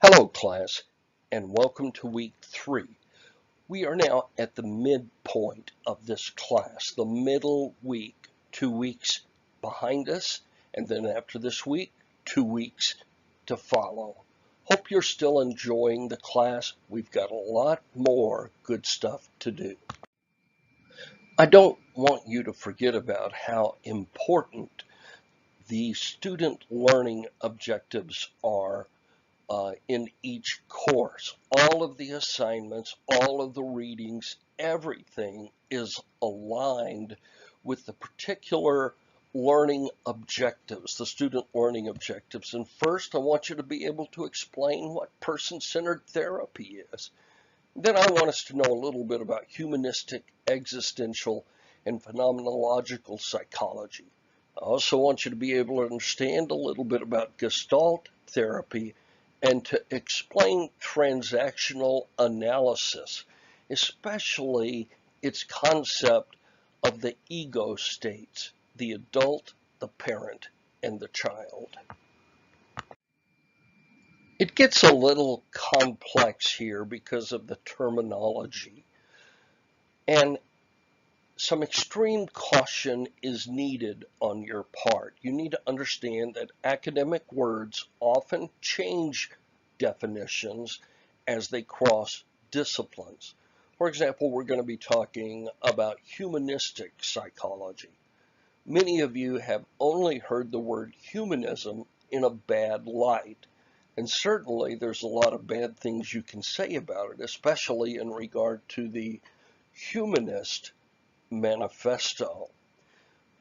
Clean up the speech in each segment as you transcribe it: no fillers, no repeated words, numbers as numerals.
Hello, class, and welcome to week 3. We are now at the midpoint of this class, the middle week, 2 weeks behind us, and then after this week, 2 weeks to follow. Hope you're still enjoying the class. We've got a lot more good stuff to do. I don't want you to forget about how important the student learning objectives are in each course. All of the assignments, all of the readings, everything is aligned with the particular learning objectives, the student learning objectives. And first, I want you to be able to explain what person-centered therapy is. Then I want us to know a little bit about humanistic, existential, and phenomenological psychology. I also want you to be able to understand a little bit about Gestalt Therapy and to explain transactional analysis, especially its concept of the ego states, the adult, the parent, and the child. It gets a little complex here because of the terminology, and some extreme caution is needed on your part. You need to understand that academic words often change definitions as they cross disciplines. For example, we're going to be talking about humanistic psychology. Many of you have only heard the word humanism in a bad light, and certainly there's a lot of bad things you can say about it, especially in regard to the humanist manifesto.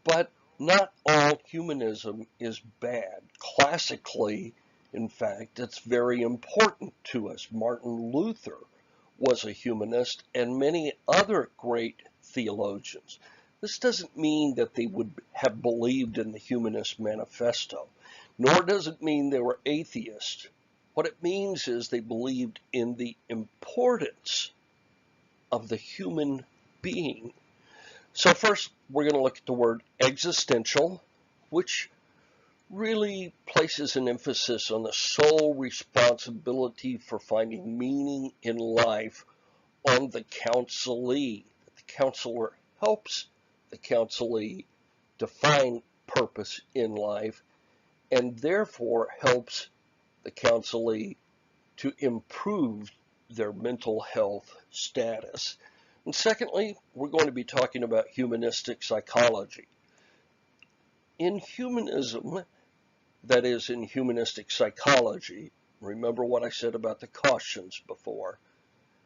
But not all humanism is bad. Classically, in fact, it's very important to us. Martin Luther was a humanist, and many other great theologians. This doesn't mean that they would have believed in the Humanist Manifesto, nor does it mean they were atheists. What it means is they believed in the importance of the human being. So first, we're going to look at the word existential, which really places an emphasis on the sole responsibility for finding meaning in life on the counselee. The counselor helps the counselee define purpose in life and therefore helps the counselee to improve their mental health status. And secondly, we're going to be talking about humanistic psychology. In humanism, that is, in humanistic psychology, remember what I said about the cautions before.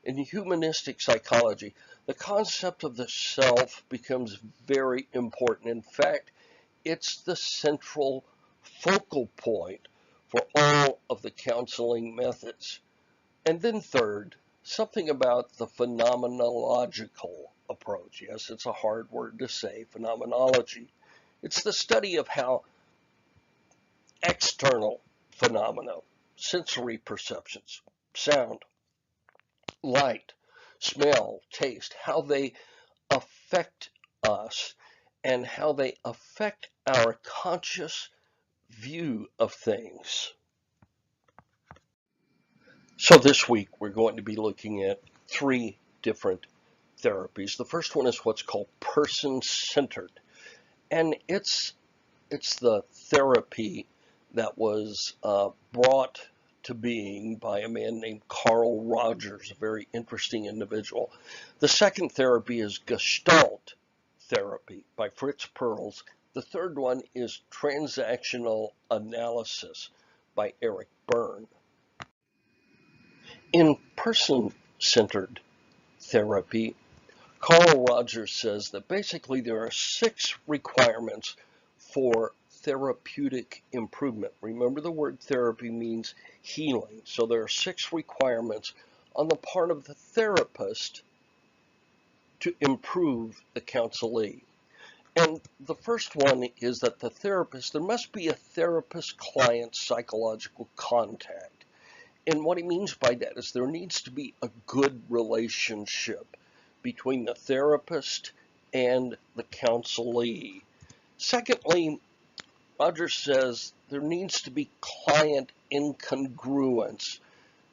In humanistic psychology, the concept of the self becomes very important. In fact, it's the central focal point for all of the counseling methods. And then third, something about the phenomenological approach. Yes, it's a hard word to say, phenomenology. It's the study of how external phenomena, sensory perceptions, sound, light, smell, taste, how they affect us and how they affect our conscious view of things. So this week we're going to be looking at 3 different therapies. The first one is what's called person-centered, and it's the therapy that was brought to being by a man named Carl Rogers, a very interesting individual. The second therapy is Gestalt Therapy by Fritz Perls. The third one is Transactional Analysis by Eric Berne. In person-centered therapy, Carl Rogers says that basically there are 6 requirements for therapeutic improvement. Remember, the word therapy means healing. So there are 6 requirements on the part of the therapist to improve the counselee. And the first one is that there must be a therapist-client psychological contact. And what he means by that is there needs to be a good relationship between the therapist and the counselee. Secondly, Rogers says there needs to be client incongruence.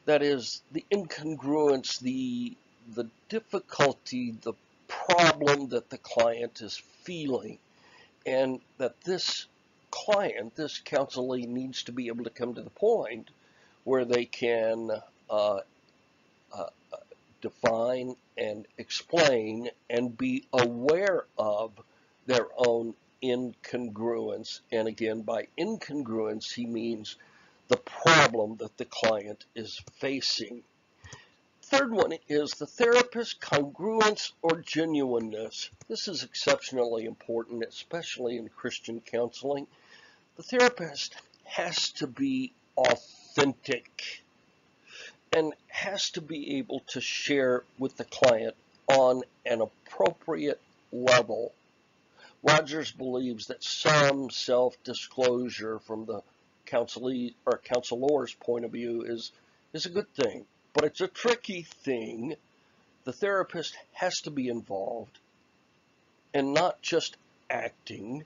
That is, the incongruence, the difficulty, the problem that the client is feeling, and that this client, this counselee, needs to be able to come to the point where they can uh, uh, define and explain and be aware of their own incongruence. And again, by incongruence, he means the problem that the client is facing. Third one is the therapist's congruence or genuineness. This is exceptionally important, especially in Christian counseling. The therapist has to be authentic and has to be able to share with the client on an appropriate level. Rogers believes that some self-disclosure from the counselee or counselor's point of view is a good thing, but it's a tricky thing. The therapist has to be involved and not just acting,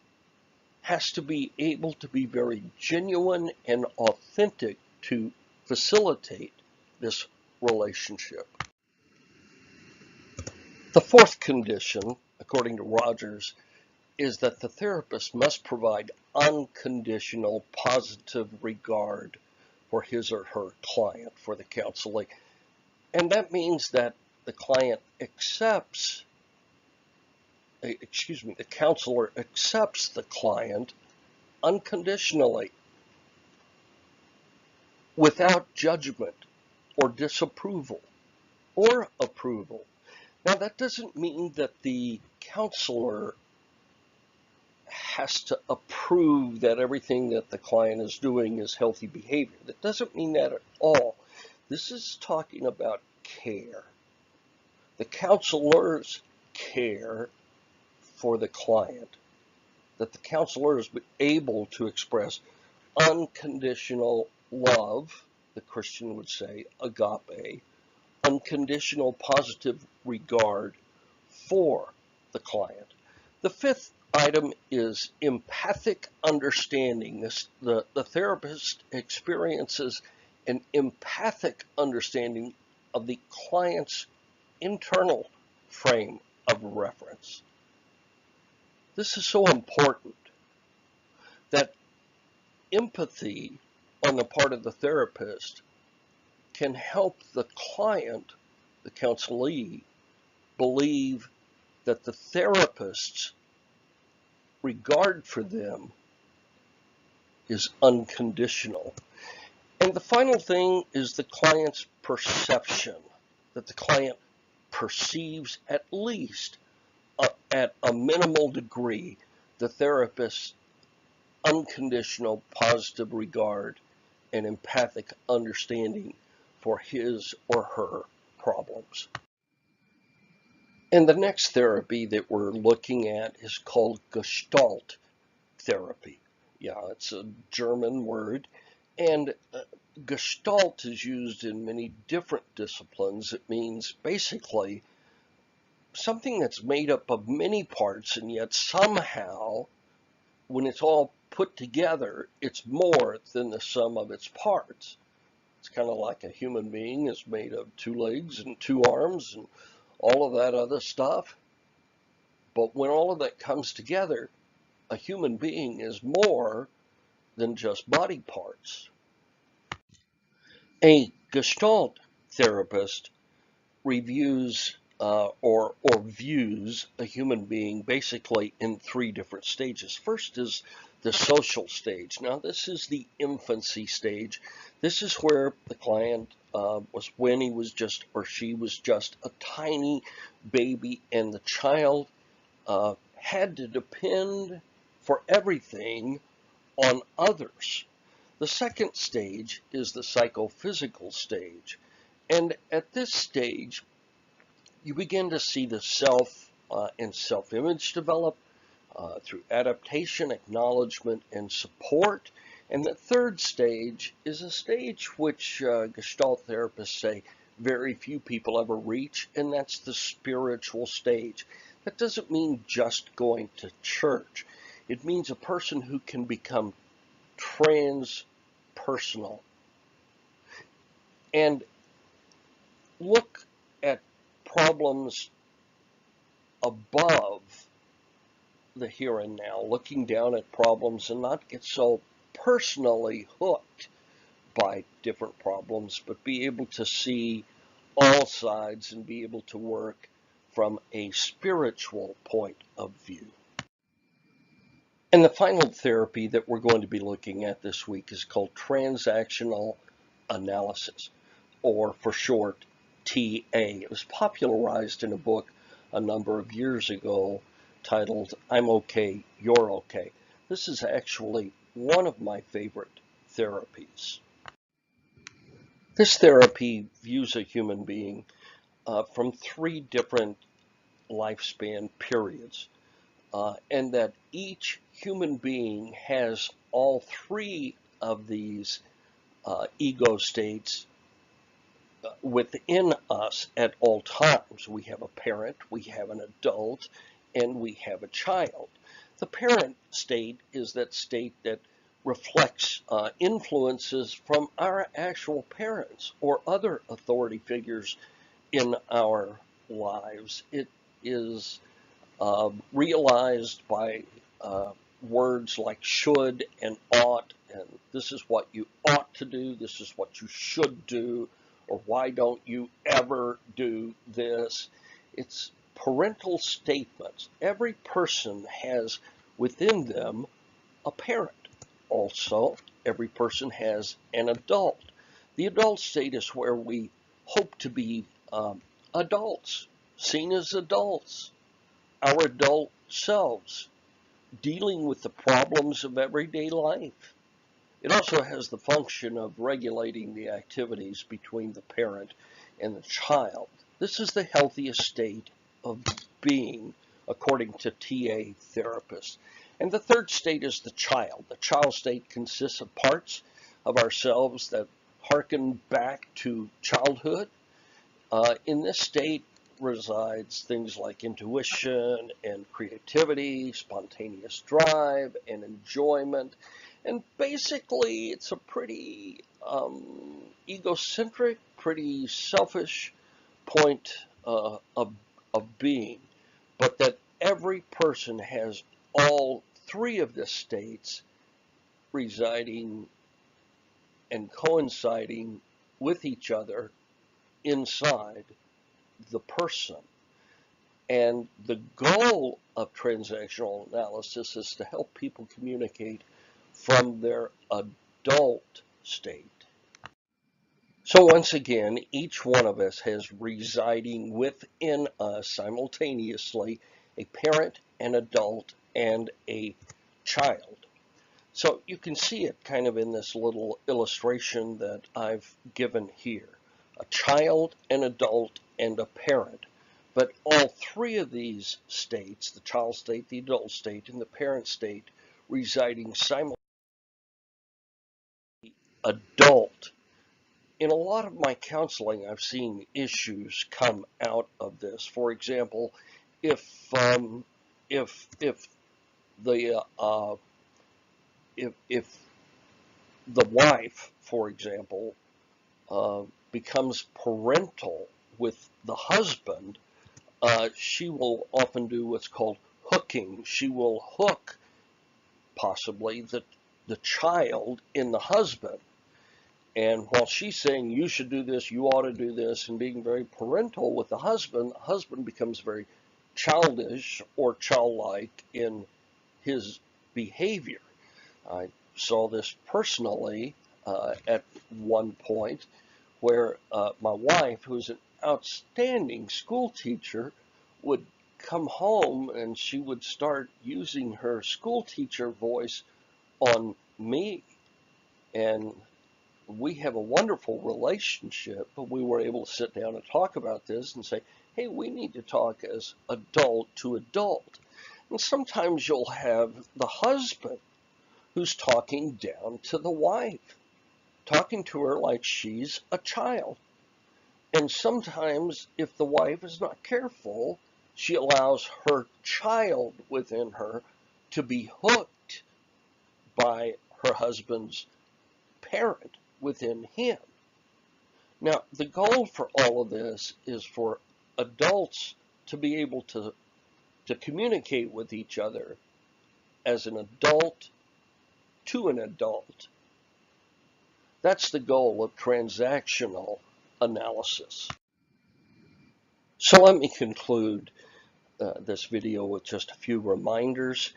has to be able to be very genuine and authentic to facilitate this relationship. The fourth condition, according to Rogers, is that the therapist must provide unconditional positive regard for his or her client, for the counselee. And that means that the client accepts, the counselor accepts the client unconditionally, without judgment or disapproval or approval. Now, that doesn't mean that the counselor has to approve that everything that the client is doing is healthy behavior. That doesn't mean that at all. This is talking about care. The counselor's care for the client, that the counselor is able to express unconditional love, the Christian would say agape, unconditional positive regard for the client. The fifth item is empathic understanding. The therapist experiences an empathic understanding of the client's internal frame of reference. This is so important that empathy on the part of the therapist can help the client, the counselee, believe that the therapist's regard for them is unconditional. And the final thing is the client's perception, that the client perceives at least at a minimal degree the therapist's unconditional positive regard and empathic understanding for his or her problems. And the next therapy that we're looking at is called Gestalt Therapy. Yeah, it's a German word. And Gestalt is used in many different disciplines. It means basically something that's made up of many parts, and yet somehow, when it's all put together, it's more than the sum of its parts. It's kind of like a human being is made of 2 legs and 2 arms and all of that other stuff. But when all of that comes together, a human being is more than just body parts. A Gestalt therapist reviews or views a human being basically in 3 different stages. First is the social stage. Now, this is the infancy stage. This is where the client was when he was just or she was just a tiny baby, and the child had to depend for everything on others. The second stage is the psychophysical stage. And at this stage, you begin to see the self and self-image develop through adaptation, acknowledgement, and support. And the third stage is a stage which Gestalt therapists say very few people ever reach, and that's the spiritual stage. That doesn't mean just going to church. It means a person who can become transpersonal. and look at problems above the here and now, looking down at problems and not get so personally hooked by different problems, but be able to see all sides and be able to work from a spiritual point of view. And the final therapy that we're going to be looking at this week is called Transactional Analysis, or for short, TA. It was popularized in a book a number of years ago titled I'm Okay, You're Okay. This is actually one of my favorite therapies. This therapy views a human being from three different lifespan periods, and that each human being has all three of these ego states within us at all times. We have a parent, we have an adult, and we have a child. The parent state is that state that reflects influences from our actual parents or other authority figures in our lives. It is realized by words like should and ought, and this is what you ought to do, this is what you should do, or why don't you ever do this. It's parental statements. Every person has within them a parent. Also, every person has an adult. The adult state is where we hope to be adults, seen as adults, our adult selves, dealing with the problems of everyday life. It also has the function of regulating the activities between the parent and the child. This is the healthiest state of being, according to TA therapists. And the third state is the child. The child state consists of parts of ourselves that harken back to childhood. In this state resides things like intuition and creativity, spontaneous drive and enjoyment. And basically, it's a pretty egocentric, pretty selfish point of being, but that every person has all three of the states residing and coinciding with each other inside the person. And the goal of transactional analysis is to help people communicate from their adult state. So once again, each one of us has residing within us simultaneously a parent, an adult, and a child. So you can see it kind of in this little illustration that I've given here. A child, an adult, and a parent. But all three of these states, the child state, the adult state, and the parent state, residing simultaneously adult. In a lot of my counseling, I've seen issues come out of this. For example, if the if the wife, for example, becomes parental with the husband, she will often do what's called hooking. She will hook possibly the child in the husband. And while she's saying you should do this, you ought to do this, and being very parental with the husband becomes very childish or childlike in his behavior. I saw this personally at one point where my wife, who's an outstanding school teacher, would come home and she would start using her school teacher voice on me. And we have a wonderful relationship, but we were able to sit down and talk about this and say, hey, we need to talk as adult to adult. And sometimes you'll have the husband who's talking down to the wife, talking to her like she's a child. And sometimes, if the wife is not careful, she allows her child within her to be hooked by her husband's parent within him. Now, the goal for all of this is for adults to be able to communicate with each other as an adult to an adult. That's the goal of transactional analysis. So let me conclude this video with just a few reminders.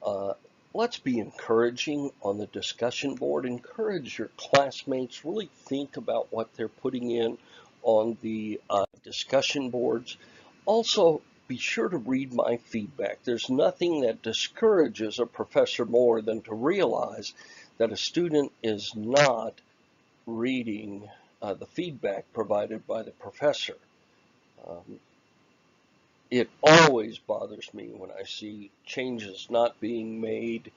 Uh, let's be encouraging on the discussion board. Encourage your classmates. Really think about what they're putting in on the discussion boards. Also, be sure to read my feedback. There's nothing that discourages a professor more than to realize that a student is not reading the feedback provided by the professor. Um, it always bothers me when I see changes not being made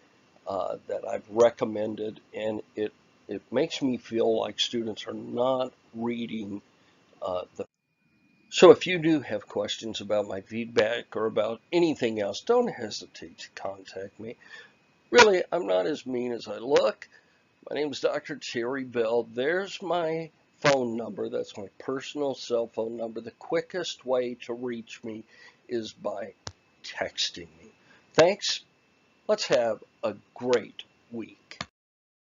that I've recommended, and it makes me feel like students are not reading the. So if you do have questions about my feedback or about anything else, don't hesitate to contact me. Really, I'm not as mean as I look. My name is Dr. Terry Bell. There's my phone number. That's my personal cell phone number. The quickest way to reach me is by texting me. Thanks. Let's have a great week.